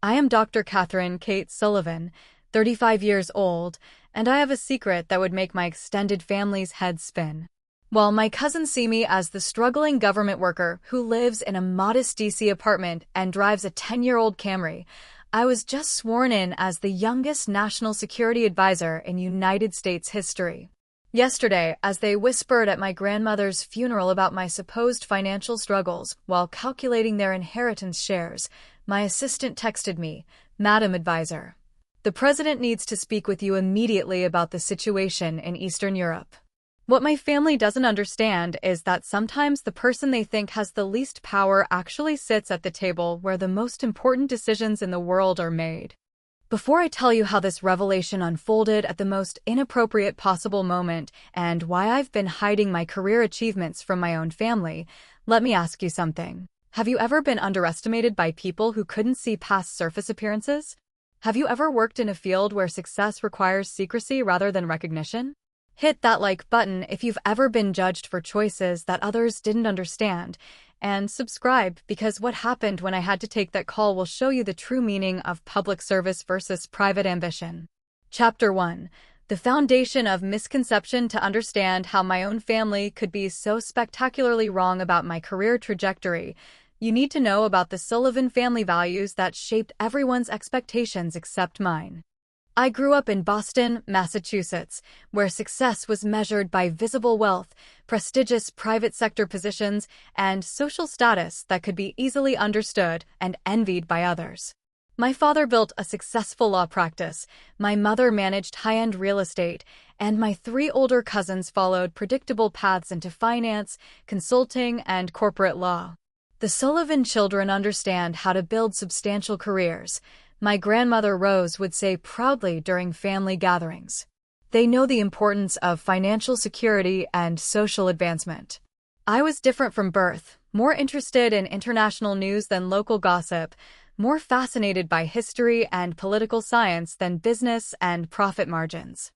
I am Dr. Catherine Kate Sullivan, 35 years old, and I have a secret that would make my extended family's head spin. While my cousins see me as the struggling government worker who lives in a modest DC apartment and drives a 10-year-old Camry, I was just sworn in as the youngest national security advisor in United States history. Yesterday, as they whispered at my grandmother's funeral about my supposed financial struggles while calculating their inheritance shares, my assistant texted me, "Madam Advisor, the president needs to speak with you immediately about the situation in Eastern Europe." What my family doesn't understand is that sometimes the person they think has the least power actually sits at the table where the most important decisions in the world are made. Before I tell you how this revelation unfolded at the most inappropriate possible moment and why I've been hiding my career achievements from my own family, let me ask you something. Have you ever been underestimated by people who couldn't see past surface appearances? Have you ever worked in a field where success requires secrecy rather than recognition? Hit that like button if you've ever been judged for choices that others didn't understand, and subscribe because what happened when I had to take that call will show you the true meaning of public service versus private ambition. Chapter 1. The foundation of misconception. To understand how my own family could be so spectacularly wrong about my career trajectory, you need to know about the Sullivan family values that shaped everyone's expectations except mine. I grew up in Boston, Massachusetts, where success was measured by visible wealth, prestigious private sector positions, and social status that could be easily understood and envied by others. My father built a successful law practice, my mother managed high-end real estate, and my three older cousins followed predictable paths into finance, consulting, and corporate law. The Sullivan children understand how to build substantial careers, my grandmother Rose would say proudly during family gatherings. They know the importance of financial security and social advancement. I was different from birth, more interested in international news than local gossip, more fascinated by history and political science than business and profit margins.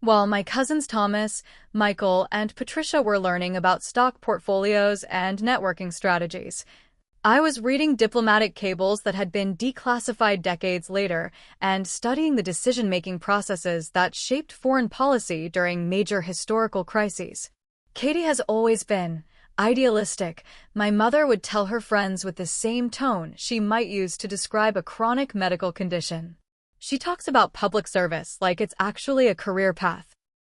While my cousins Thomas, Michael, and Patricia were learning about stock portfolios and networking strategies, I was reading diplomatic cables that had been declassified decades later and studying the decision-making processes that shaped foreign policy during major historical crises. Katie has always been idealistic, my mother would tell her friends with the same tone she might use to describe a chronic medical condition. She talks about public service like it's actually a career path.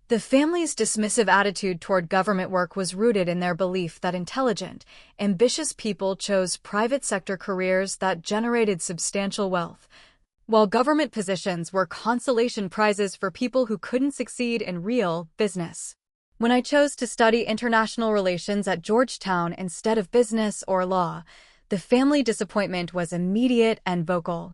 The family's dismissive attitude toward government work was rooted in their belief that intelligent, ambitious people chose private sector careers that generated substantial wealth, while government positions were consolation prizes for people who couldn't succeed in real business. When I chose to study international relations at Georgetown instead of business or law, the family disappointment was immediate and vocal.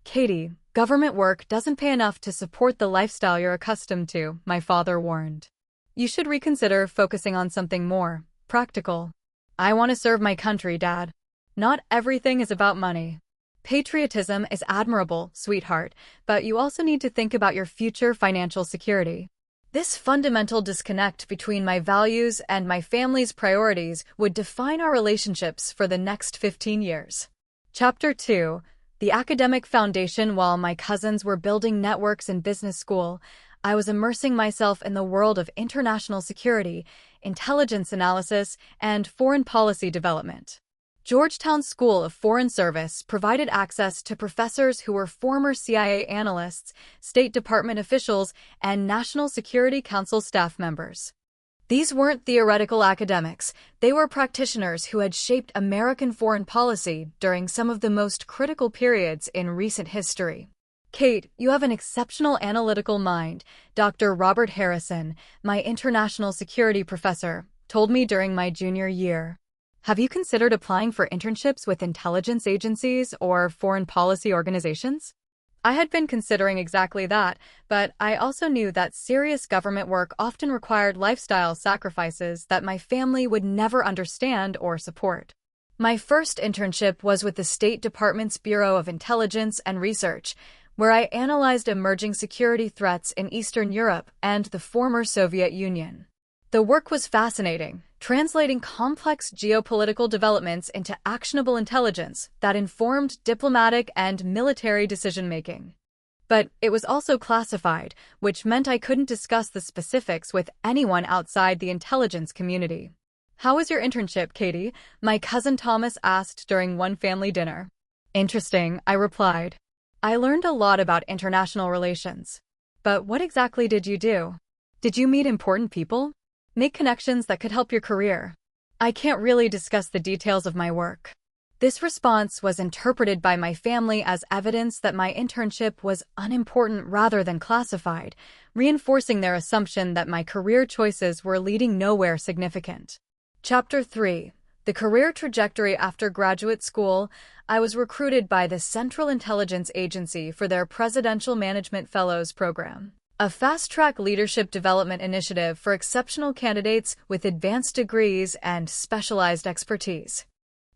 "Katie, government work doesn't pay enough to support the lifestyle you're accustomed to," my father warned. "You should reconsider focusing on something more practical." "I want to serve my country, Dad. Not everything is about money." "Patriotism is admirable, sweetheart, but you also need to think about your future financial security." This fundamental disconnect between my values and my family's priorities would define our relationships for the next 15 years. Chapter 2. The academic foundation. While my cousins were building networks in business school, I was immersing myself in the world of international security, intelligence analysis, and foreign policy development. Georgetown School of Foreign Service provided access to professors who were former CIA analysts, State Department officials, and National Security Council staff members. These weren't theoretical academics, they were practitioners who had shaped American foreign policy during some of the most critical periods in recent history. "Kate, you have an exceptional analytical mind," Dr. Robert Harrison, my international security professor, told me during my junior year. "Have you considered applying for internships with intelligence agencies or foreign policy organizations?" I had been considering exactly that, but I also knew that serious government work often required lifestyle sacrifices that my family would never understand or support. My first internship was with the State Department's Bureau of Intelligence and Research, where I analyzed emerging security threats in Eastern Europe and the former Soviet Union. The work was fascinating, translating complex geopolitical developments into actionable intelligence that informed diplomatic and military decision-making. But it was also classified, which meant I couldn't discuss the specifics with anyone outside the intelligence community. "How was your internship, Katie?" my cousin Thomas asked during one family dinner. "Interesting," I replied. "I learned a lot about international relations." "But what exactly did you do? Did you meet important people? Make connections that could help your career?" "I can't really discuss the details of my work." This response was interpreted by my family as evidence that my internship was unimportant rather than classified, reinforcing their assumption that my career choices were leading nowhere significant. Chapter 3. The Career Trajectory. After graduate school, I was recruited by the Central Intelligence Agency for their Presidential Management Fellows Program, a fast-track leadership development initiative for exceptional candidates with advanced degrees and specialized expertise.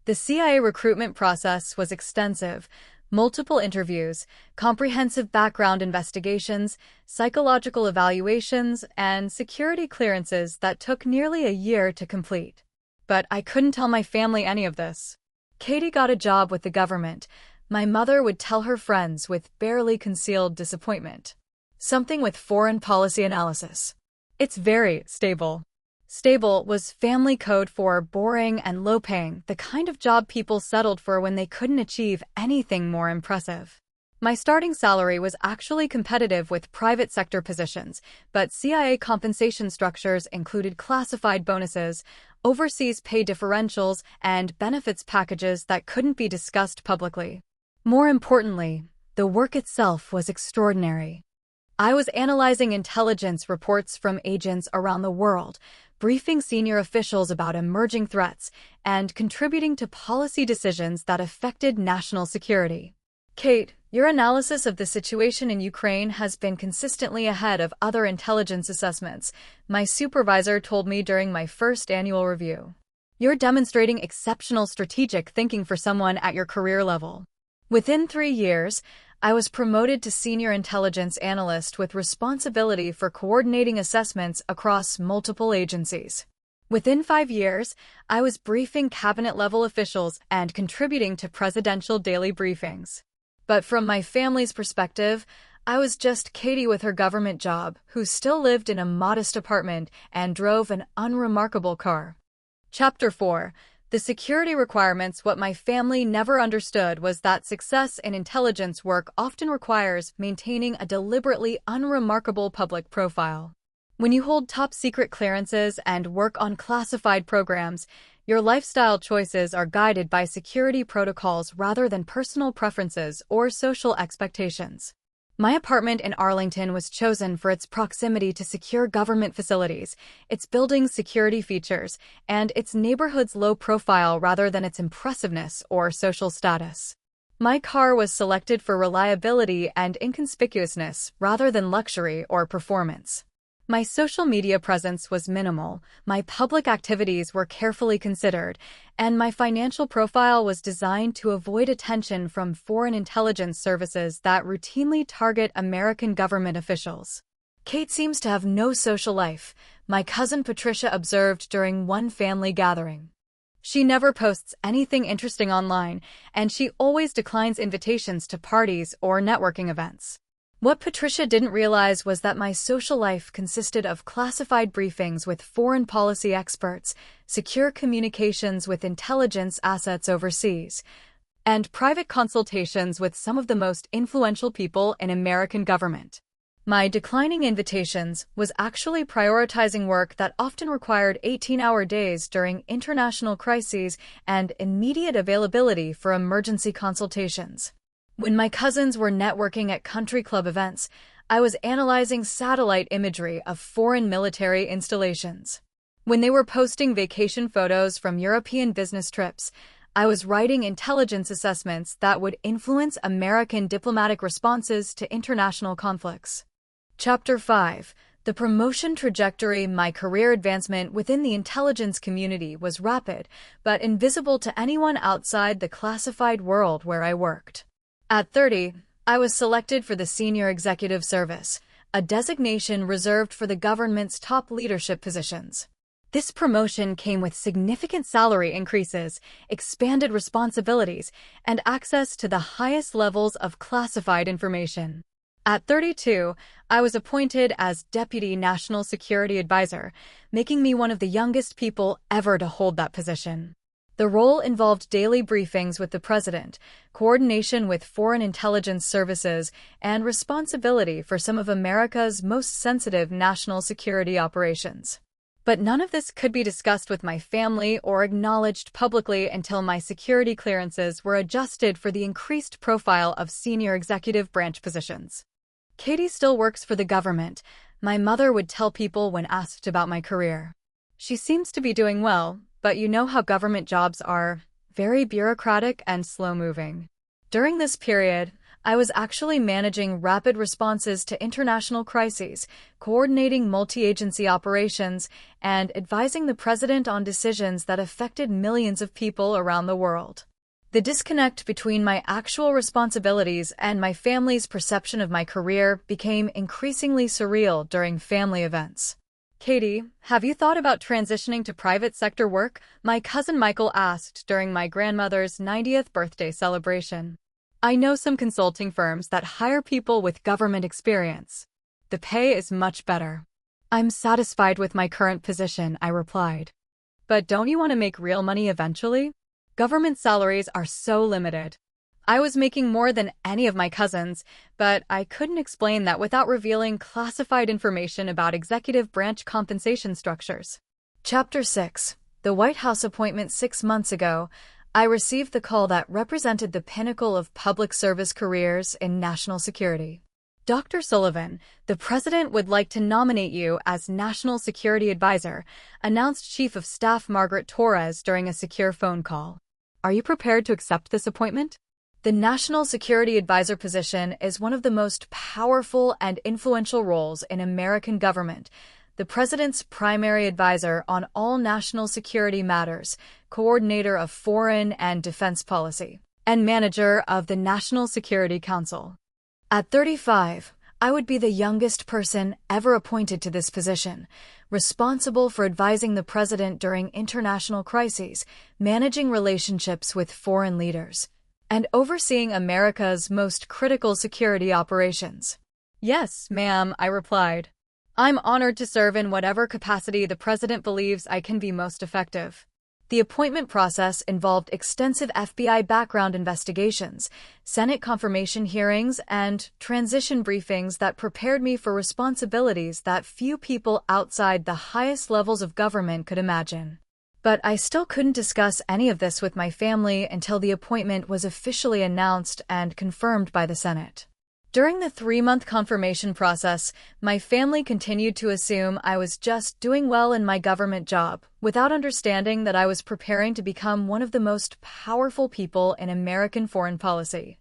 The CIA recruitment process was extensive: multiple interviews, comprehensive background investigations, psychological evaluations, and security clearances that took nearly a year to complete. But I couldn't tell my family any of this. "Katie got a job with the government," my mother would tell her friends with barely concealed disappointment. "Something with foreign policy analysis. It's very stable." Stable was family code for boring and low-paying, the kind of job people settled for when they couldn't achieve anything more impressive. My starting salary was actually competitive with private sector positions, but CIA compensation structures included classified bonuses, overseas pay differentials, and benefits packages that couldn't be discussed publicly. More importantly, the work itself was extraordinary. I was analyzing intelligence reports from agents around the world, briefing senior officials about emerging threats, and contributing to policy decisions that affected national security. "Kate, your analysis of the situation in Ukraine has been consistently ahead of other intelligence assessments," my supervisor told me during my first annual review. "You're demonstrating exceptional strategic thinking for someone at your career level." Within 3 years, I was promoted to Senior Intelligence Analyst with responsibility for coordinating assessments across multiple agencies. Within 5 years, I was briefing cabinet-level officials and contributing to presidential daily briefings. But from my family's perspective, I was just Katie with her government job, who still lived in a modest apartment and drove an unremarkable car. Chapter 4. The security requirements. What my family never understood was that success in intelligence work often requires maintaining a deliberately unremarkable public profile. When you hold top-secret clearances and work on classified programs, your lifestyle choices are guided by security protocols rather than personal preferences or social expectations. My apartment in Arlington was chosen for its proximity to secure government facilities, its building's security features, and its neighborhood's low profile rather than its impressiveness or social status. My car was selected for reliability and inconspicuousness rather than luxury or performance. My social media presence was minimal, my public activities were carefully considered, and my financial profile was designed to avoid attention from foreign intelligence services that routinely target American government officials. "Kate seems to have no social life," my cousin Patricia observed during one family gathering. "She never posts anything interesting online, and she always declines invitations to parties or networking events." What Patricia didn't realize was that my social life consisted of classified briefings with foreign policy experts, secure communications with intelligence assets overseas, and private consultations with some of the most influential people in American government. My declining invitations was actually prioritizing work that often required 18-hour days during international crises and immediate availability for emergency consultations. When my cousins were networking at country club events, I was analyzing satellite imagery of foreign military installations. When they were posting vacation photos from European business trips, I was writing intelligence assessments that would influence American diplomatic responses to international conflicts. Chapter 5. The Promotion Trajectory. My career advancement within the intelligence community was rapid, but invisible to anyone outside the classified world where I worked. At 30, I was selected for the Senior Executive Service, a designation reserved for the government's top leadership positions. This promotion came with significant salary increases, expanded responsibilities, and access to the highest levels of classified information. At 32, I was appointed as Deputy National Security Advisor, making me one of the youngest people ever to hold that position. The role involved daily briefings with the President, coordination with foreign intelligence services, and responsibility for some of America's most sensitive national security operations. But none of this could be discussed with my family or acknowledged publicly until my security clearances were adjusted for the increased profile of senior executive branch positions. Katie still works for the government, my mother would tell people when asked about my career. She seems to be doing well, but you know how government jobs are, very bureaucratic and slow-moving. During this period, I was actually managing rapid responses to international crises, coordinating multi-agency operations, and advising the President on decisions that affected millions of people around the world. The disconnect between my actual responsibilities and my family's perception of my career became increasingly surreal during family events. Katie, have you thought about transitioning to private sector work? My cousin Michael asked during my grandmother's 90th birthday celebration. I know some consulting firms that hire people with government experience. The pay is much better. I'm satisfied with my current position, I replied. But don't you want to make real money eventually? Government salaries are so limited. I was making more than any of my cousins, but I couldn't explain that without revealing classified information about executive branch compensation structures. Chapter 6. The White House appointment 6 months ago, I received the call that represented the pinnacle of public service careers in national security. Dr. Sullivan, the President would like to nominate you as National Security Advisor, announced Chief of Staff Margaret Torres during a secure phone call. Are you prepared to accept this appointment? The National Security Advisor position is one of the most powerful and influential roles in American government, the President's primary advisor on all national security matters, coordinator of foreign and defense policy, and manager of the National Security Council. At 35, I would be the youngest person ever appointed to this position, responsible for advising the President during international crises, managing relationships with foreign leaders, and overseeing America's most critical security operations. Yes, ma'am, I replied. I'm honored to serve in whatever capacity the President believes I can be most effective. The appointment process involved extensive FBI background investigations, Senate confirmation hearings, and transition briefings that prepared me for responsibilities that few people outside the highest levels of government could imagine. But I still couldn't discuss any of this with my family until the appointment was officially announced and confirmed by the Senate. During the 3-month confirmation process, my family continued to assume I was just doing well in my government job, without understanding that I was preparing to become one of the most powerful people in American foreign policy.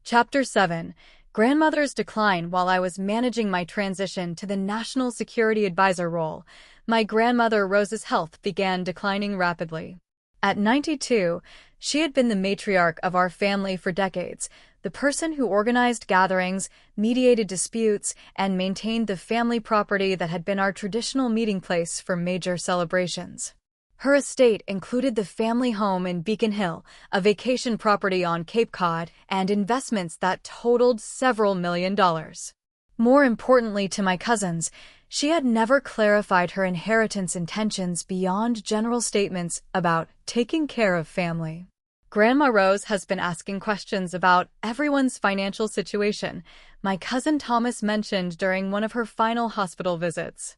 Chapter 7. Grandmother's decline. While I was managing my transition to the National Security Advisor role, my grandmother Rose's health began declining rapidly. At 92, she had been the matriarch of our family for decades, the person who organized gatherings, mediated disputes, and maintained the family property that had been our traditional meeting place for major celebrations. Her estate included the family home in Beacon Hill, a vacation property on Cape Cod, and investments that totaled several $1 million. More importantly to my cousins, she had never clarified her inheritance intentions beyond general statements about taking care of family. Grandma Rose has been asking questions about everyone's financial situation, my cousin Thomas mentioned during one of her final hospital visits.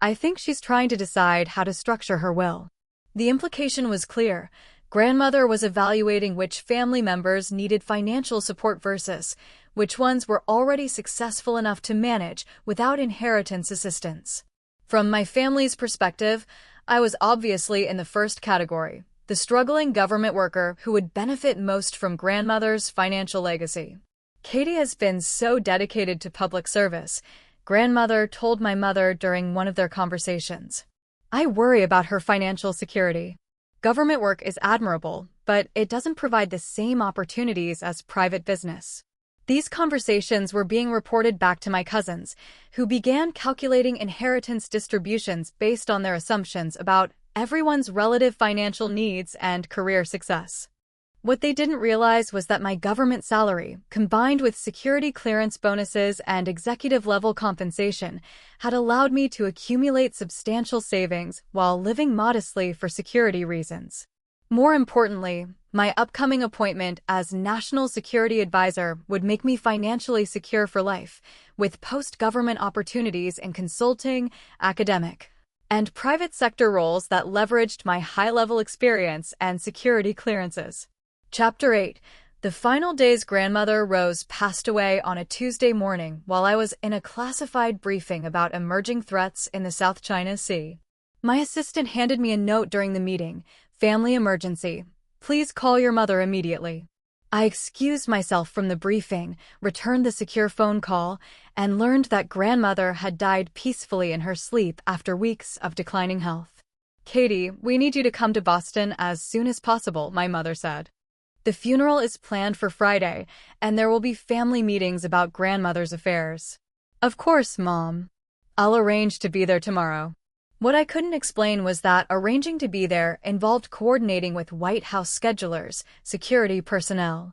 I think she's trying to decide how to structure her will. The implication was clear. Grandmother was evaluating which family members needed financial support versus which ones were already successful enough to manage without inheritance assistance. From my family's perspective, I was obviously in the first category, the struggling government worker who would benefit most from grandmother's financial legacy. Katie has been so dedicated to public service, grandmother told my mother during one of their conversations. I worry about her financial security. Government work is admirable, but it doesn't provide the same opportunities as private business. These conversations were being reported back to my cousins, who began calculating inheritance distributions based on their assumptions about everyone's relative financial needs and career success. What they didn't realize was that my government salary, combined with security clearance bonuses and executive-level compensation, had allowed me to accumulate substantial savings while living modestly for security reasons. More importantly, my upcoming appointment as National Security Advisor would make me financially secure for life, with post-government opportunities in consulting, academic, and private sector roles that leveraged my high-level experience and security clearances. Chapter 8. The final day's grandmother, Rose, passed away on a Tuesday morning while I was in a classified briefing about emerging threats in the South China Sea. My assistant handed me a note during the meeting: "Family emergency. Please call your mother immediately." I excused myself from the briefing, returned the secure phone call, and learned that grandmother had died peacefully in her sleep after weeks of declining health. "Katie, we need you to come to Boston as soon as possible," my mother said. "The funeral is planned for Friday, and there will be family meetings about grandmother's affairs." "Of course, Mom. I'll arrange to be there tomorrow." What I couldn't explain was that arranging to be there involved coordinating with White House schedulers, security personnel,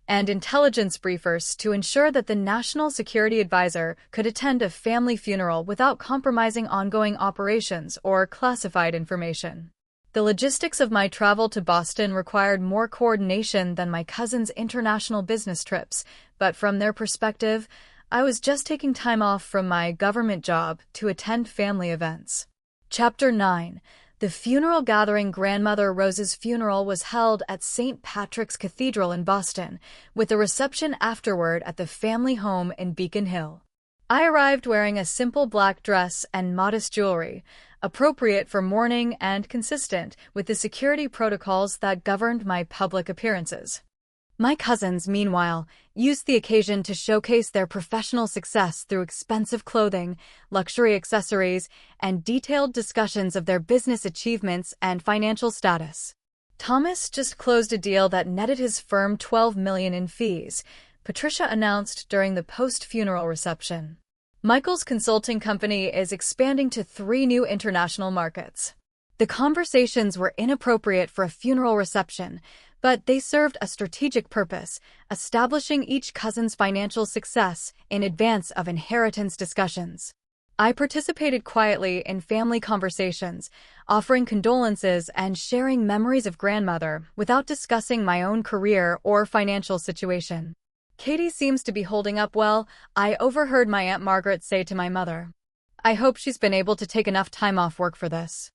and intelligence briefers to ensure that the National Security Advisor could attend a family funeral without compromising ongoing operations or classified information. The logistics of my travel to Boston required more coordination than my cousins' international business trips, but from their perspective, I was just taking time off from my government job to attend family events. Chapter 9. The funeral gathering. Grandmother Rose's funeral was held at St. Patrick's Cathedral in Boston, with a reception afterward at the family home in Beacon Hill. I arrived wearing a simple black dress and modest jewelry, appropriate for mourning and consistent with the security protocols that governed my public appearances. My cousins, meanwhile, used the occasion to showcase their professional success through expensive clothing, luxury accessories, and detailed discussions of their business achievements and financial status. Thomas just closed a deal that netted his firm $12 million in fees, Patricia announced during the post-funeral reception. Michael's consulting company is expanding to 3 new international markets. The conversations were inappropriate for a funeral reception, but they served a strategic purpose, establishing each cousin's financial success in advance of inheritance discussions. I participated quietly in family conversations, offering condolences and sharing memories of grandmother without discussing my own career or financial situation. "Katie seems to be holding up well," I overheard my Aunt Margaret say to my mother. "I hope she's been able to take enough time off work for this."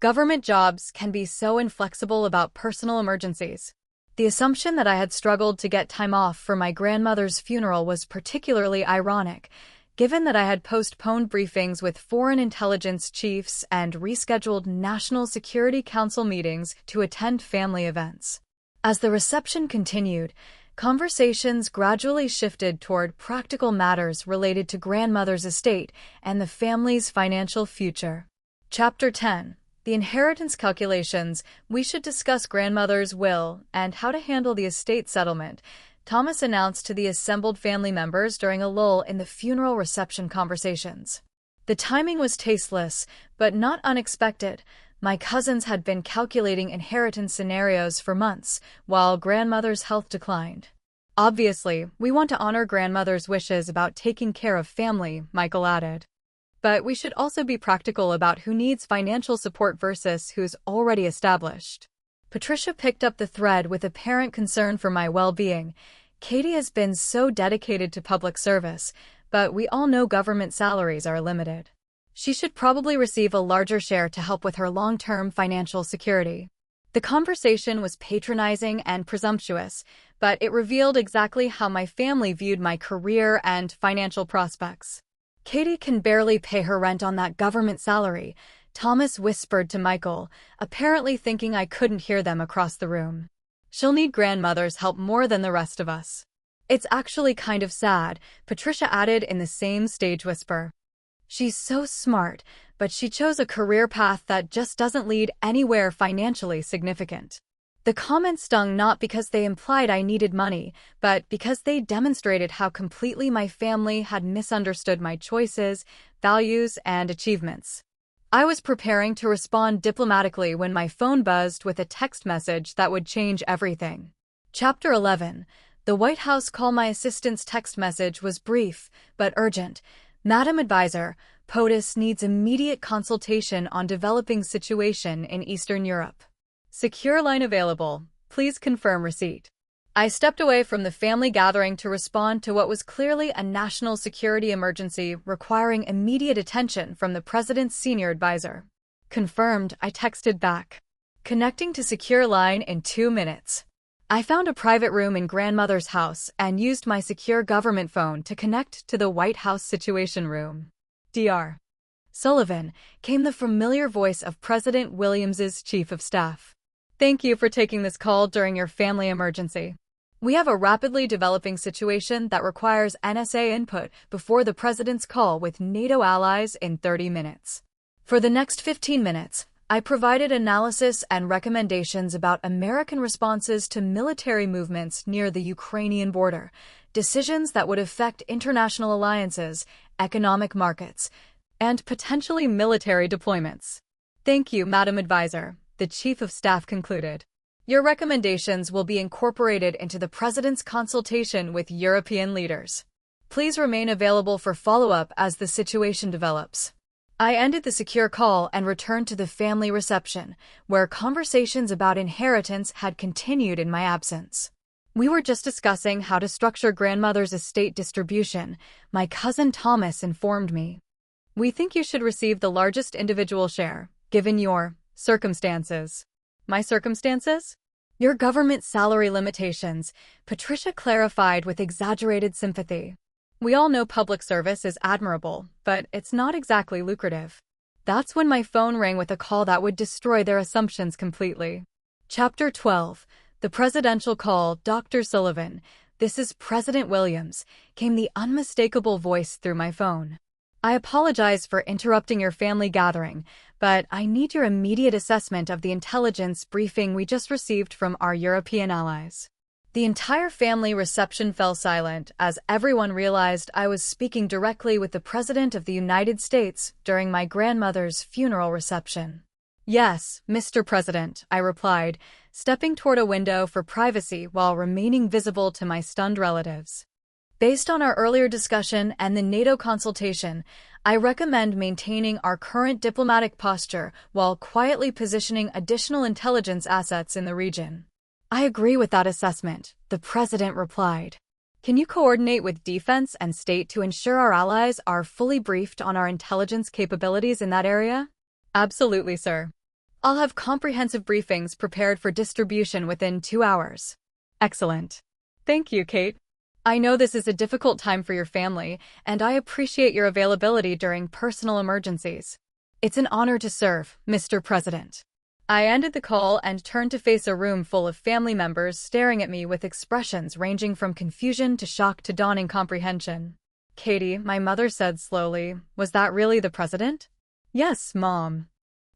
Government jobs can be so inflexible about personal emergencies. The assumption that I had struggled to get time off for my grandmother's funeral was particularly ironic, given that I had postponed briefings with foreign intelligence chiefs and rescheduled National Security Council meetings to attend family events. As the reception continued, conversations gradually shifted toward practical matters related to grandmother's estate and the family's financial future. Chapter 10. The inheritance calculations. We should discuss grandmother's will and how to handle the estate settlement, Thomas announced to the assembled family members during a lull in the funeral reception conversations. The timing was tasteless, but not unexpected. My cousins had been calculating inheritance scenarios for months, while grandmother's health declined. "Obviously, we want to honor grandmother's wishes about taking care of family," Michael added. "But we should also be practical about who needs financial support versus who's already established." Patricia picked up the thread with apparent concern for my well-being. "Katie has been so dedicated to public service, but we all know government salaries are limited. She should probably receive a larger share to help with her long-term financial security." The conversation was patronizing and presumptuous, but it revealed exactly how my family viewed my career and financial prospects. "Katie can barely pay her rent on that government salary," Thomas whispered to Michael, apparently thinking I couldn't hear them across the room. "She'll need grandmother's help more than the rest of us." "It's actually kind of sad," Patricia added in the same stage whisper. "She's so smart, but she chose a career path that just doesn't lead anywhere financially significant." The comments stung not because they implied I needed money, but because they demonstrated how completely my family had misunderstood my choices, values, and achievements. I was preparing to respond diplomatically when my phone buzzed with a text message that would change everything. Chapter 11. The White House call. My assistant's text message was brief, but urgent. Madam Advisor, POTUS needs immediate consultation on developing situation in Eastern Europe. Secure line available. Please confirm receipt. I stepped away from the family gathering to respond to what was clearly a national security emergency requiring immediate attention from the president's senior advisor. Confirmed, I texted back. Connecting to secure line in 2 minutes. I found a private room in grandmother's house and used my secure government phone to connect to the White House Situation Room. Dr. Sullivan, came the familiar voice of President Williams's chief of staff. Thank you for taking this call during your family emergency. We have a rapidly developing situation that requires NSA input before the president's call with NATO allies in 30 minutes. For the next 15 minutes, I provided analysis and recommendations about American responses to military movements near the Ukrainian border, decisions that would affect international alliances, economic markets, and potentially military deployments. Thank you, Madam Advisor, the Chief of Staff concluded. Your recommendations will be incorporated into the President's consultation with European leaders. Please remain available for follow-up as the situation develops. I ended the secure call and returned to the family reception, where conversations about inheritance had continued in my absence. We were just discussing how to structure grandmother's estate distribution, my cousin Thomas informed me. We think you should receive the largest individual share, given your circumstances. My circumstances? Your government salary limitations, Patricia clarified with exaggerated sympathy. We all know public service is admirable, but it's not exactly lucrative. That's when my phone rang with a call that would destroy their assumptions completely. Chapter 12. The Presidential Call. Dr. Sullivan, this is President Williams, came the unmistakable voice through my phone. I apologize for interrupting your family gathering, but I need your immediate assessment of the intelligence briefing we just received from our European allies. The entire family reception fell silent as everyone realized I was speaking directly with the President of the United States during my grandmother's funeral reception. Yes, Mr. President, I replied, stepping toward a window for privacy while remaining visible to my stunned relatives. Based on our earlier discussion and the NATO consultation, I recommend maintaining our current diplomatic posture while quietly positioning additional intelligence assets in the region. I agree with that assessment, the President replied. Can you coordinate with Defense and State to ensure our allies are fully briefed on our intelligence capabilities in that area? Absolutely, sir. I'll have comprehensive briefings prepared for distribution within 2 hours. Excellent. Thank you, Kate. I know this is a difficult time for your family, and I appreciate your availability during personal emergencies. It's an honor to serve, Mr. President. I ended the call and turned to face a room full of family members staring at me with expressions ranging from confusion to shock to dawning comprehension. Katie, my mother said slowly, was that really the president? Yes, Mom.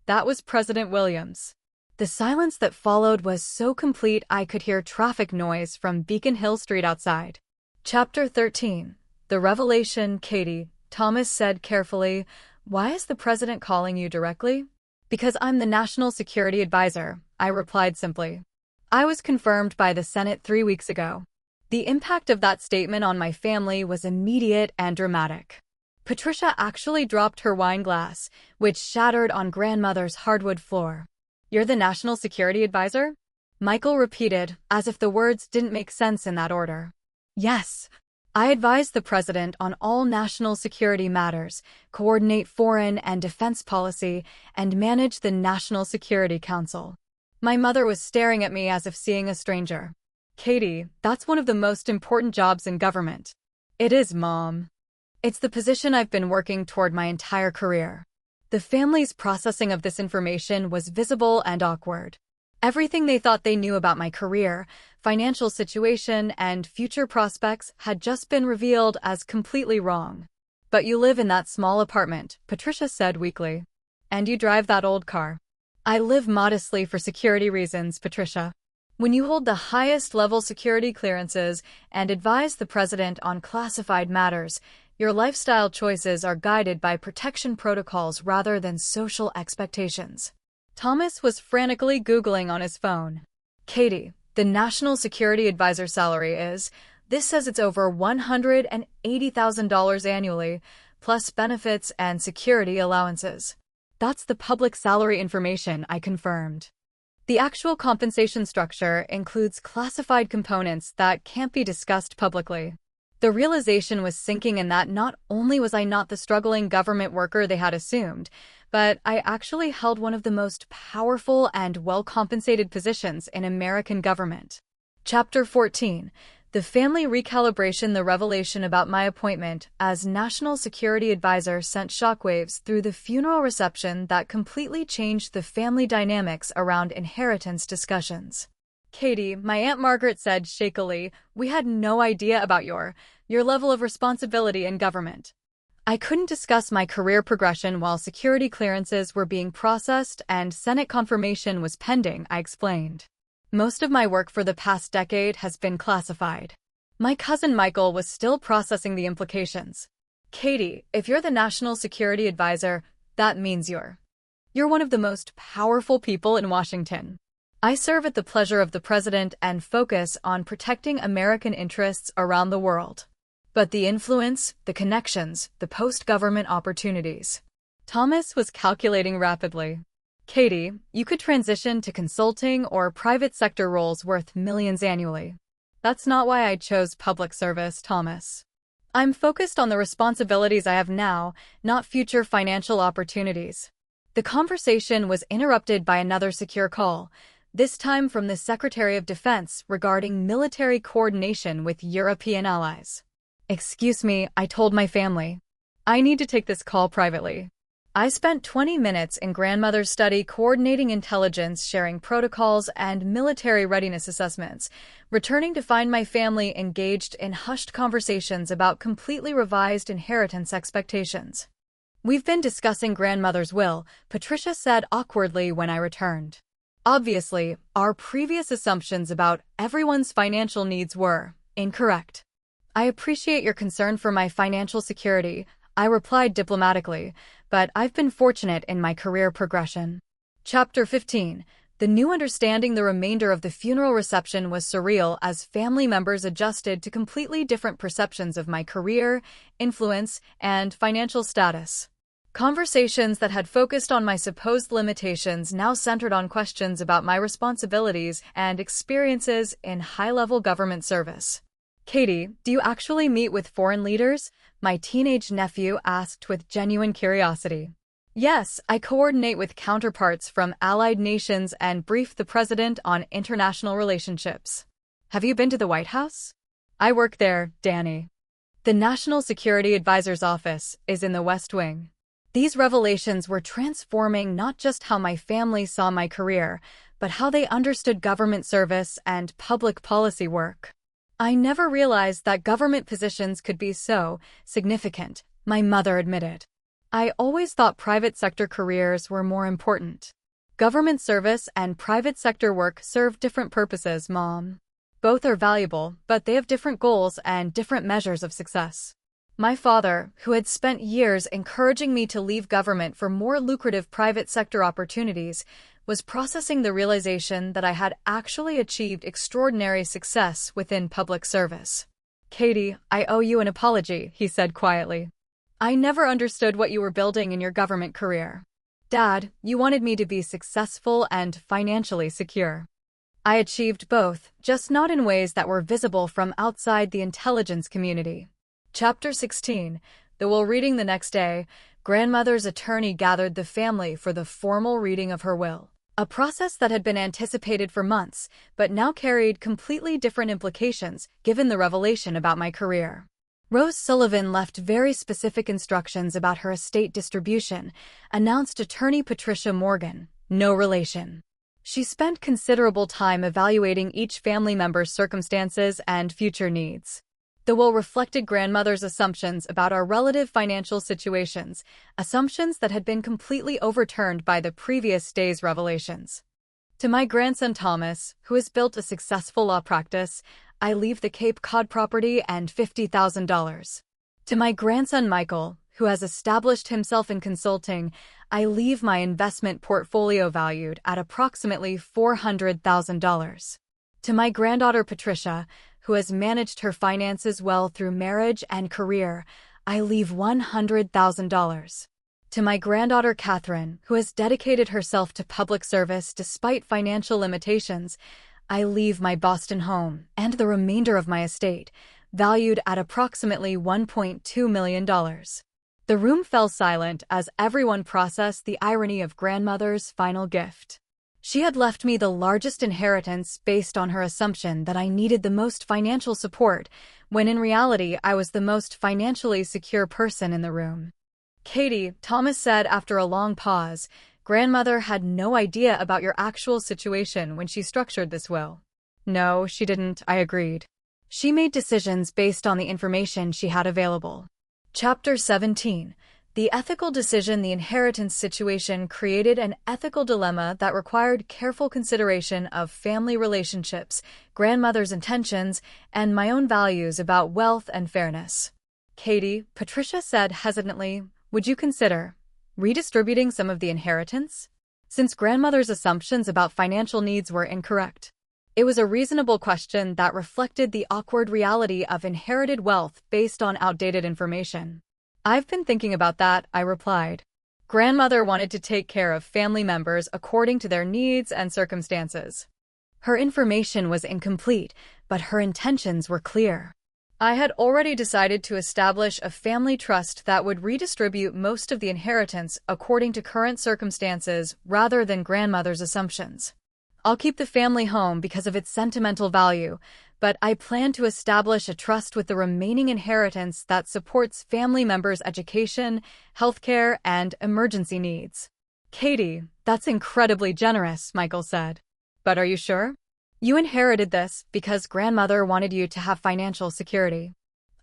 That was President Williams. The silence that followed was so complete I could hear traffic noise from Beacon Hill Street outside. Chapter 13. The Revelation. Katie, Thomas said carefully, why is the president calling you directly? Because I'm the National Security Advisor, I replied simply. I was confirmed by the Senate 3 weeks ago. The impact of that statement on my family was immediate and dramatic. Patricia actually dropped her wine glass, which shattered on grandmother's hardwood floor. You're the National Security Advisor? Michael repeated, as if the words didn't make sense in that order. Yes. I advise the president on all national security matters, coordinate foreign and defense policy, and manage the National Security Council. My mother was staring at me as if seeing a stranger. Katie, that's one of the most important jobs in government. It is, Mom. It's the position I've been working toward my entire career. The family's processing of this information was visible and awkward. Everything they thought they knew about my career, financial situation, and future prospects had just been revealed as completely wrong. But you live in that small apartment, Patricia said weakly. And you drive that old car. I live modestly for security reasons, Patricia. When you hold the highest level security clearances and advise the president on classified matters, your lifestyle choices are guided by protection protocols rather than social expectations. Thomas was frantically Googling on his phone. Katie, the National Security Advisor salary is, this says it's over $180,000 annually, plus benefits and security allowances. That's the public salary information, I confirmed. The actual compensation structure includes classified components that can't be discussed publicly. The realization was sinking in that not only was I not the struggling government worker they had assumed, but I actually held one of the most powerful and well-compensated positions in American government. Chapter 14. The family recalibration. The revelation about my appointment as National Security Advisor sent shockwaves through the funeral reception that completely changed the family dynamics around inheritance discussions. Katie, my Aunt Margaret said shakily, we had no idea about your level of responsibility in government. I couldn't discuss my career progression while security clearances were being processed and Senate confirmation was pending, I explained. Most of my work for the past decade has been classified. My cousin Michael was still processing the implications. Katie, if you're the National Security Advisor, that means you're one of the most powerful people in Washington. I serve at the pleasure of the president and focus on protecting American interests around the world. But the influence, the connections, the post-government opportunities. Thomas was calculating rapidly. Katie, you could transition to consulting or private sector roles worth millions annually. That's not why I chose public service, Thomas. I'm focused on the responsibilities I have now, not future financial opportunities. The conversation was interrupted by another secure call, this time from the Secretary of Defense regarding military coordination with European allies. Excuse me, I told my family. I need to take this call privately. I spent 20 minutes in grandmother's study coordinating intelligence, sharing protocols, and military readiness assessments, returning to find my family engaged in hushed conversations about completely revised inheritance expectations. We've been discussing grandmother's will, Patricia said awkwardly when I returned. Obviously, our previous assumptions about everyone's financial needs were incorrect. I appreciate your concern for my financial security, I replied diplomatically, but I've been fortunate in my career progression. Chapter 15. The new understanding. The remainder of the funeral reception was surreal as family members adjusted to completely different perceptions of my career, influence, and financial status. Conversations that had focused on my supposed limitations now centered on questions about my responsibilities and experiences in high-level government service. Katie, do you actually meet with foreign leaders? My teenage nephew asked with genuine curiosity. Yes, I coordinate with counterparts from allied nations and brief the president on international relationships. Have you been to the White House? I work there, Danny. The National Security Advisor's office is in the West Wing. These revelations were transforming not just how my family saw my career, but how they understood government service and public policy work. I never realized that government positions could be so significant, my mother admitted. I always thought private sector careers were more important. Government service and private sector work serve different purposes, Mom. Both are valuable, but they have different goals and different measures of success. My father, who had spent years encouraging me to leave government for more lucrative private sector opportunities, was processing the realization that I had actually achieved extraordinary success within public service. Katie, I owe you an apology, he said quietly. I never understood what you were building in your government career. Dad, you wanted me to be successful and financially secure. I achieved both, just not in ways that were visible from outside the intelligence community. Chapter 16. The will. Reading. The next day, grandmother's attorney gathered the family for the formal reading of her will. A process that had been anticipated for months, but now carried completely different implications given the revelation about my career. Rose Sullivan left very specific instructions about her estate distribution, announced attorney Patricia Morgan, no relation. She spent considerable time evaluating each family member's circumstances and future needs. The will reflected grandmother's assumptions about our relative financial situations, assumptions that had been completely overturned by the previous day's revelations. To my grandson Thomas, who has built a successful law practice, I leave the Cape Cod property and $50,000. To my grandson Michael, who has established himself in consulting, I leave my investment portfolio valued at approximately $400,000. To my granddaughter Patricia, who has managed her finances well through marriage and career, I leave $100,000. To my granddaughter Catherine, who has dedicated herself to public service despite financial limitations, I leave my Boston home and the remainder of my estate, valued at approximately $1.2 million. The room fell silent as everyone processed the irony of grandmother's final gift. She had left me the largest inheritance based on her assumption that I needed the most financial support, when in reality I was the most financially secure person in the room. Katie, Thomas said after a long pause, grandmother had no idea about your actual situation when she structured this will. No, she didn't, I agreed. She made decisions based on the information she had available. Chapter 17. The ethical decision. The inheritance situation created an ethical dilemma that required careful consideration of family relationships, grandmother's intentions, and my own values about wealth and fairness. Katie, Patricia said hesitantly, would you consider redistributing some of the inheritance? Since grandmother's assumptions about financial needs were incorrect. It was a reasonable question that reflected the awkward reality of inherited wealth based on outdated information. I've been thinking about that, I replied. Grandmother wanted to take care of family members according to their needs and circumstances. Her information was incomplete, but her intentions were clear. I had already decided to establish a family trust that would redistribute most of the inheritance according to current circumstances rather than grandmother's assumptions. I'll keep the family home because of its sentimental value, but I plan to establish a trust with the remaining inheritance that supports family members' education, healthcare, and emergency needs. Katie, that's incredibly generous, Michael said. But are you sure? You inherited this because grandmother wanted you to have financial security.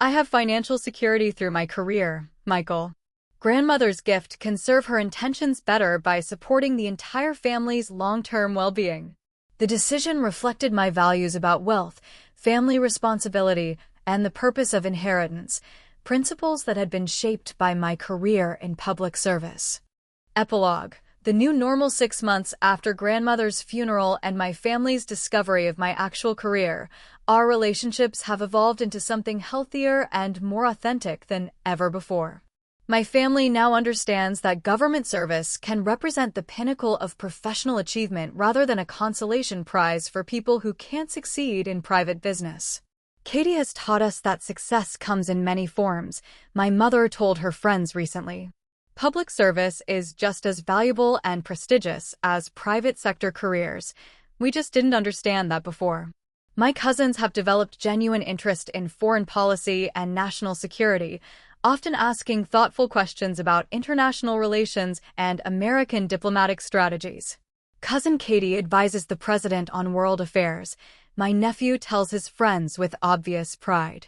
I have financial security through my career, Michael. Grandmother's gift can serve her intentions better by supporting the entire family's long-term well-being. The decision reflected my values about wealth, family responsibility, and the purpose of inheritance, principles that had been shaped by my career in public service. Epilogue. The new normal 6 months after grandmother's funeral and my family's discovery of my actual career, our relationships have evolved into something healthier and more authentic than ever before. My family now understands that government service can represent the pinnacle of professional achievement rather than a consolation prize for people who can't succeed in private business. Katie has taught us that success comes in many forms, my mother told her friends recently. Public service is just as valuable and prestigious as private sector careers. We just didn't understand that before. My cousins have developed genuine interest in foreign policy and national security, often asking thoughtful questions about international relations and American diplomatic strategies. Cousin Katie advises the president on world affairs. My nephew tells his friends with obvious pride.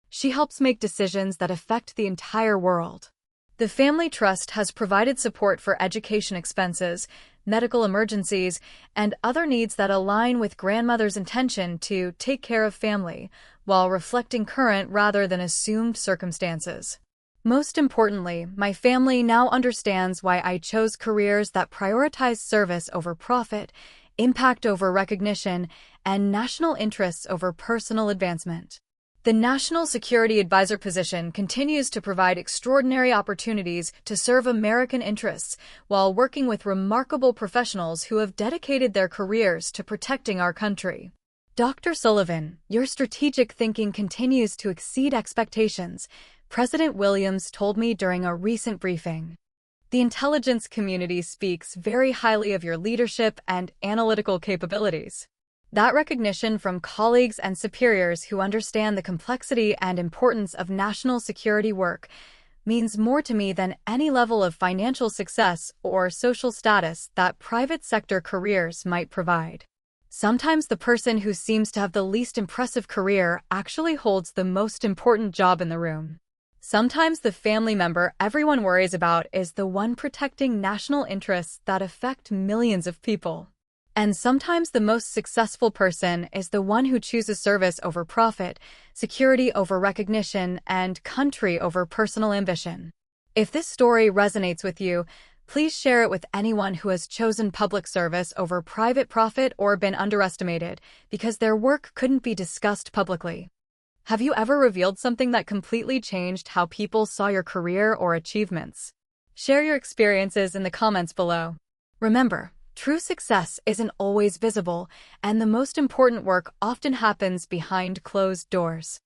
She helps make decisions that affect the entire world. The family trust has provided support for education expenses, medical emergencies, and other needs that align with grandmother's intention to take care of family, while reflecting current rather than assumed circumstances. Most importantly, my family now understands why I chose careers that prioritize service over profit, impact over recognition, and national interests over personal advancement. The National Security Advisor position continues to provide extraordinary opportunities to serve American interests while working with remarkable professionals who have dedicated their careers to protecting our country. Dr. Sullivan, your strategic thinking continues to exceed expectations, President Williams told me during a recent briefing. The intelligence community speaks very highly of your leadership and analytical capabilities. That recognition from colleagues and superiors who understand the complexity and importance of national security work means more to me than any level of financial success or social status that private sector careers might provide. Sometimes the person who seems to have the least impressive career actually holds the most important job in the room. Sometimes the family member everyone worries about is the one protecting national interests that affect millions of people. And sometimes the most successful person is the one who chooses service over profit, security over recognition, and country over personal ambition. If this story resonates with you, please share it with anyone who has chosen public service over private profit or been underestimated because their work couldn't be discussed publicly. Have you ever revealed something that completely changed how people saw your career or achievements? Share your experiences in the comments below. Remember, true success isn't always visible, and the most important work often happens behind closed doors.